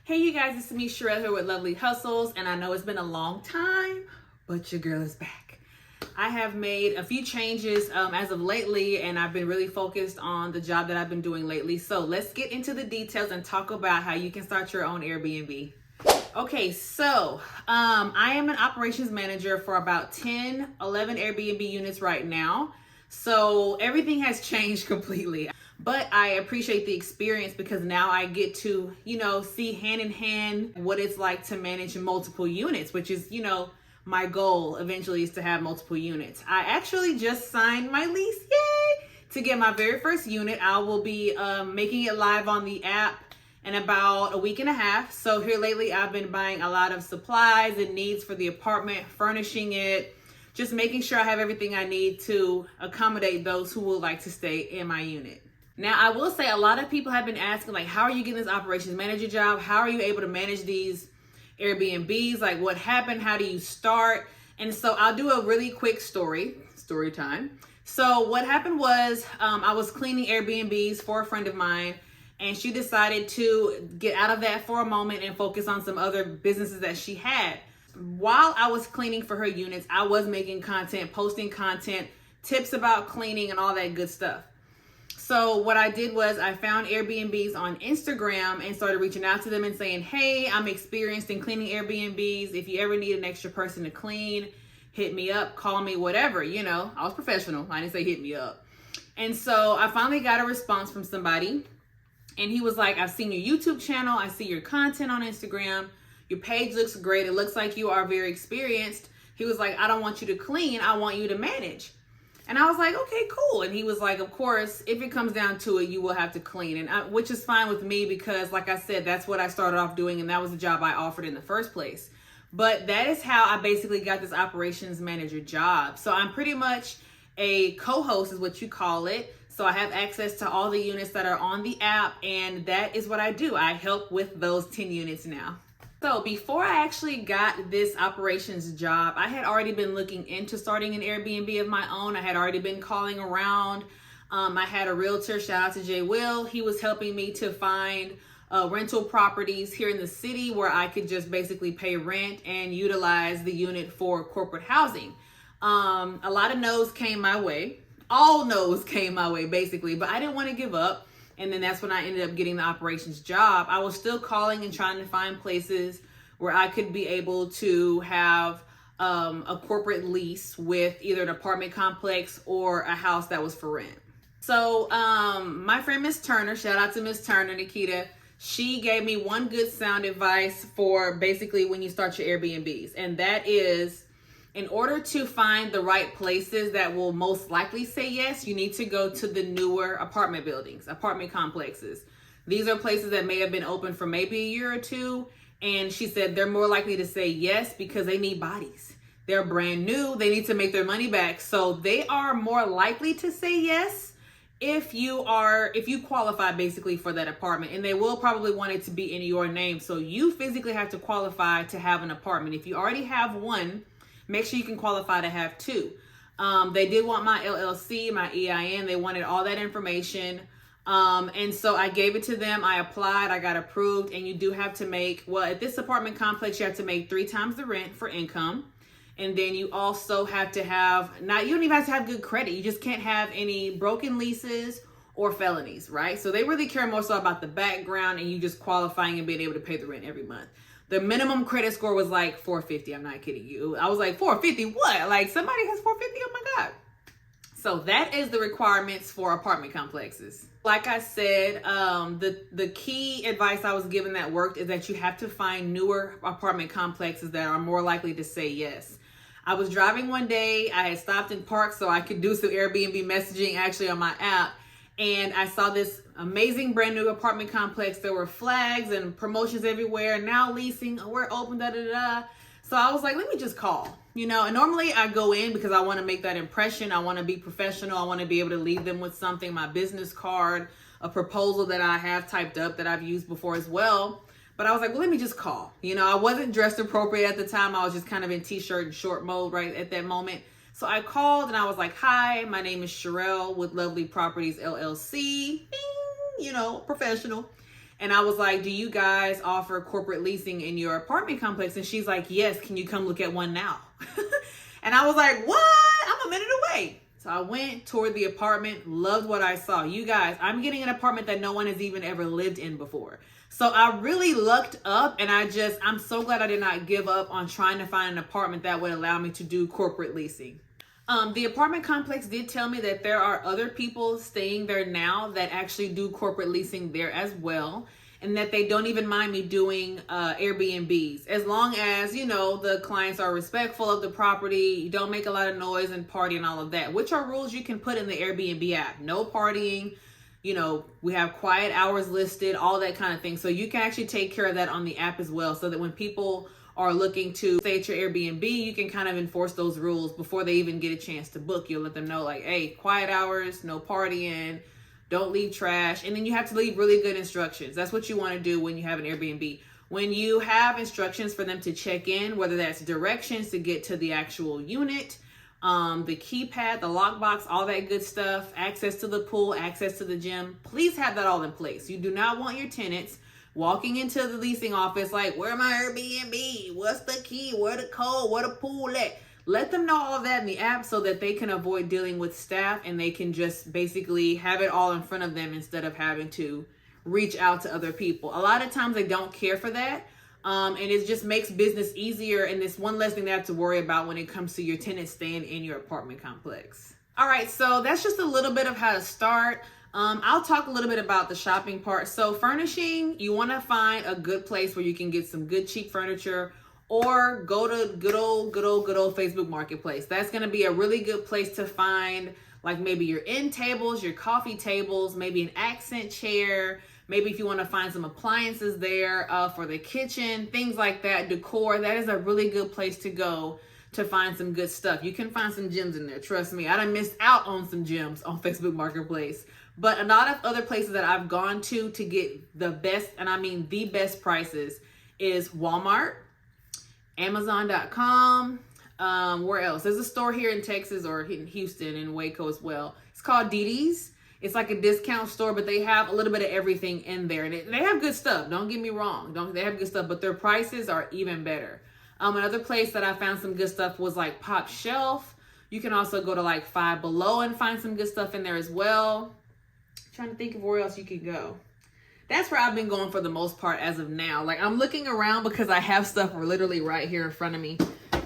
Hey you guys, it's me Sherelle here with LoveLee Hustles, and I know it's been a long time, but your girl is back. I have made a few changes as of lately, and I've been really focused on the job that I've been doing lately. So let's get into the details and talk about how you can start your own Airbnb. Okay, so I am an operations manager for about 11 Airbnb units right now. So everything has changed completely. But I appreciate the experience because now I get to, see hand in hand what it's like to manage multiple units, which is, my goal eventually is to have multiple units. I actually just signed my lease, yay, to get my very first unit. I will be making it live on the app in about a week and a half. So here lately, I've been buying a lot of supplies and needs for the apartment, furnishing it, just making sure I have everything I need to accommodate those who would like to stay in my unit. Now, I will say a lot of people have been asking, like, how are you getting this operations manager job? How are you able to manage these Airbnbs? Like, what happened? How do you start? And so I'll do a really quick story time. So what happened was I was cleaning Airbnbs for a friend of mine, and she decided to get out of that for a moment and focus on some other businesses that she had. While I was cleaning for her units, I was making content, posting content, tips about cleaning and all that good stuff. So what I did was I found Airbnbs on Instagram and started reaching out to them and saying, hey, I'm experienced in cleaning Airbnbs. If you ever need an extra person to clean, hit me up, call me, whatever. I was professional. I didn't say hit me up. And so I finally got a response from somebody. And he was like, I've seen your YouTube channel. I see your content on Instagram. Your page looks great. It looks like you are very experienced. He was like, I don't want you to clean. I want you to manage. And I was like, okay, cool. And he was like, of course, if it comes down to it, you will have to clean. And which is fine with me because, like I said, that's what I started off doing. And that was the job I offered in the first place. But that is how I basically got this operations manager job. So I'm pretty much a co-host is what you call it. So I have access to all the units that are on the app. And that is what I do. I help with those 10 units now. So before I actually got this operations job, I had already been looking into starting an Airbnb of my own. I had already been calling around. I had a realtor, shout out to Jay Will. He was helping me to find rental properties here in the city where I could just basically pay rent and utilize the unit for corporate housing. A lot of no's came my way. All no's came my way basically, but I didn't want to give up. And then that's when I ended up getting the operations job. I was still calling and trying to find places where I could be able to have a corporate lease with either an apartment complex or a house that was for rent. So my friend, Miss Turner, shout out to Miss Turner, Nikita. She gave me one good sound advice for basically when you start your Airbnbs. And that is, in order to find the right places that will most likely say yes, you need to go to the newer apartment buildings, apartment complexes. These are places that may have been open for maybe a year or two. And she said they're more likely to say yes because they need bodies. They're brand new. They need to make their money back. So they are more likely to say yes if you qualify basically for that apartment. And they will probably want it to be in your name. So you physically have to qualify to have an apartment. If you already have one, make sure you can qualify to have two. They did want my LLC, my EIN. They wanted all that information. And so I gave it to them. I applied, I got approved. And you do have to make, at this apartment complex, you have to make 3 times the rent for income. And then you also have to have, you don't even have to have good credit. You just can't have any broken leases or felonies, right? So they really care more so about the background and you just qualifying and being able to pay the rent every month. The minimum credit score was like 450. I'm not kidding you. I was like, 450? What? Like somebody has 450? Oh my God. So that is the requirements for apartment complexes. Like I said, the key advice I was given that worked is that you have to find newer apartment complexes that are more likely to say yes. I was driving one day. I had stopped in park so I could do some Airbnb messaging actually on my app. And I saw this amazing brand new apartment complex. There were flags and promotions everywhere. Now leasing, we're open, da da da. So I was like, let me just call, And normally I go in because I want to make that impression. I want to be professional. I want to be able to leave them with something, my business card, a proposal that I have typed up that I've used before as well. But I was like, well, let me just call. I wasn't dressed appropriate at the time. I was just kind of in t-shirt and short mode right at that moment. So I called and I was like, hi, my name is Sherelle with LoveLee Properties LLC, Bing, professional. And I was like, do you guys offer corporate leasing in your apartment complex? And she's like, yes, can you come look at one now? And I was like, what? I'm a minute away. So I went, toured the apartment, loved what I saw. You guys, I'm getting an apartment that no one has even ever lived in before. So I really lucked up, and I'm so glad I did not give up on trying to find an apartment that would allow me to do corporate leasing. The apartment complex did tell me that there are other people staying there now that actually do corporate leasing there as well, and that they don't even mind me doing Airbnbs, as long as, you know, the clients are respectful of the property, you don't make a lot of noise and party and all of that, which are rules you can put in the Airbnb app. No partying, you know, we have quiet hours listed, all that kind of thing. So you can actually take care of that on the app as well, so that when people are looking to stay at your Airbnb, you can kind of enforce those rules before they even get a chance to book. You'll let them know, like, hey, quiet hours, no partying, don't leave trash. And then you have to leave really good instructions. That's what you want to do when you have an Airbnb. When you have instructions for them to check in, whether that's directions to get to the actual unit, the keypad, the lockbox, all that good stuff, access to the pool, access to the gym, please have that all in place. You do not want your tenants walking into the leasing office like, where my Airbnb? What's the key? Where the code? Where the pool at? Let them know all of that in the app so that they can avoid dealing with staff, and they can just basically have it all in front of them instead of having to reach out to other people. A lot of times they don't care for that. And it just makes business easier, and it's one less thing they have to worry about when it comes to your tenants staying in your apartment complex. All right, so that's just a little bit of how to start. I'll talk a little bit about the shopping part. So furnishing, you want to find a good place where you can get some good cheap furniture, or go to good old Facebook Marketplace. That's going to be a really good place to find, like, maybe your end tables, your coffee tables, maybe an accent chair. Maybe if you want to find some appliances there for the kitchen, things like that, decor. That is a really good place to go to find some good stuff. You can find some gems in there. Trust me, I done missed out on some gems on Facebook Marketplace. But a lot of other places that I've gone to get the best, and I mean the best prices, is Walmart, Amazon.com. Where else? There's a store here in Texas, or in Houston, in Waco as well. It's called DD's. It's like a discount store, but they have a little bit of everything in there. And they have good stuff. Don't get me wrong. They have good stuff, but their prices are even better. Another place that I found some good stuff was like Pop Shelf. You can also go to like Five Below and find some good stuff in there as well. Trying to think of where else you could go. That's where I've been going for the most part as of now. Like, I'm looking around because I have stuff literally right here in front of me.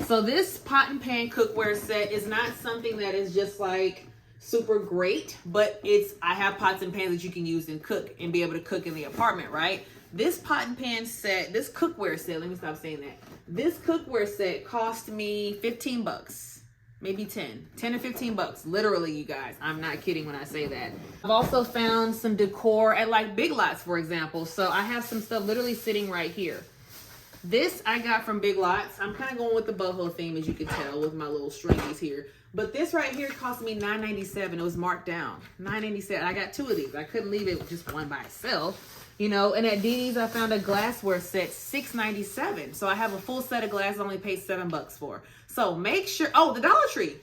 So this pot and pan cookware set is not something that is just like super great, but I have pots and pans that you can use and cook and be able to cook in the apartment, right? This pot and pan set, this cookware set, let me stop saying that. This cookware set cost me 15 bucks. Maybe 10 to 15 bucks. Literally, you guys. I'm not kidding when I say that. I've also found some decor at like Big Lots, for example. So I have some stuff literally sitting right here. This I got from Big Lots. I'm kind of going with the boho theme, as you can tell, with my little stringies here. But this right here cost me $9.97. It was marked down. $9.97. I got two of these. I couldn't leave it with just one by itself. You know, and at DD's I found a glassware set, $6.97. So I have a full set of glass I only paid $7 for. So make sure, the Dollar Tree.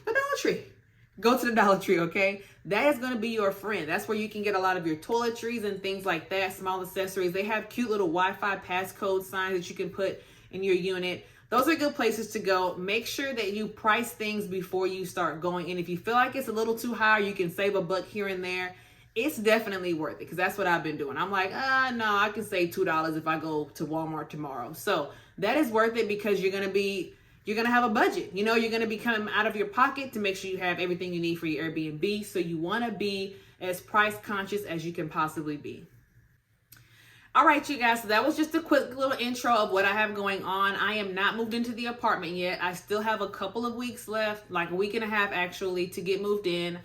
Go to the Dollar Tree, okay? That is going to be your friend. That's where you can get a lot of your toiletries and things like that, small accessories. They have cute little Wi-Fi passcode signs that you can put in your unit. Those are good places to go. Make sure that you price things before you start going. And if you feel like it's a little too high, you can save a buck here and there. It's definitely worth it, because that's what I've been doing. I'm like, no, I can save $2 if I go to Walmart tomorrow. So that is worth it, because you're going to have a budget. You know, you're going to be coming out of your pocket to make sure you have everything you need for your Airbnb. So you want to be as price conscious as you can possibly be. All right, you guys, so that was just a quick little intro of what I have going on. I am not moved into the apartment yet. I still have a couple of weeks left, like a week and a half actually, to get moved in.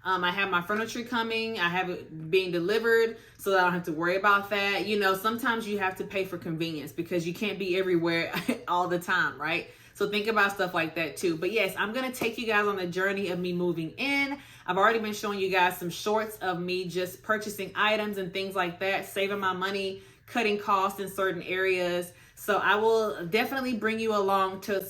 I have my furniture coming. I have it being delivered, so that I don't have to worry about that. You know, sometimes you have to pay for convenience because you can't be everywhere all the time, right? So think about stuff like that too. But yes, I'm going to take you guys on the journey of me moving in. I've already been showing you guys some shorts of me just purchasing items and things like that, saving my money, cutting costs in certain areas. So I will definitely bring you along to...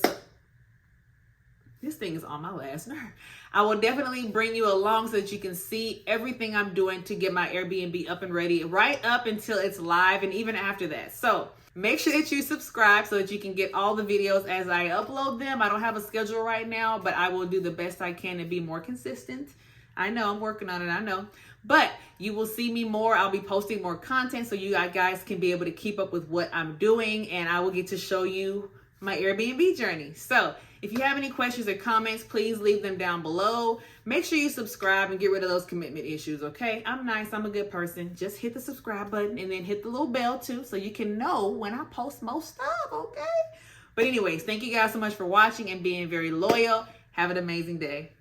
This thing is on my last nerve. I will definitely bring you along so that you can see everything I'm doing to get my Airbnb up and ready right up until it's live and even after that. So make sure that you subscribe so that you can get all the videos as I upload them. I don't have a schedule right now, but I will do the best I can to be more consistent. I know I'm working on it, I know. But you will see me more. I'll be posting more content so you guys can be able to keep up with what I'm doing, and I will get to show you my Airbnb journey. So if you have any questions or comments, please leave them down below. Make sure you subscribe and get rid of those commitment issues, okay? I'm nice, I'm a good person. Just hit the subscribe button and then hit the little bell too so you can know when I post more stuff, okay? But anyways, thank you guys so much for watching and being very loyal. Have an amazing day.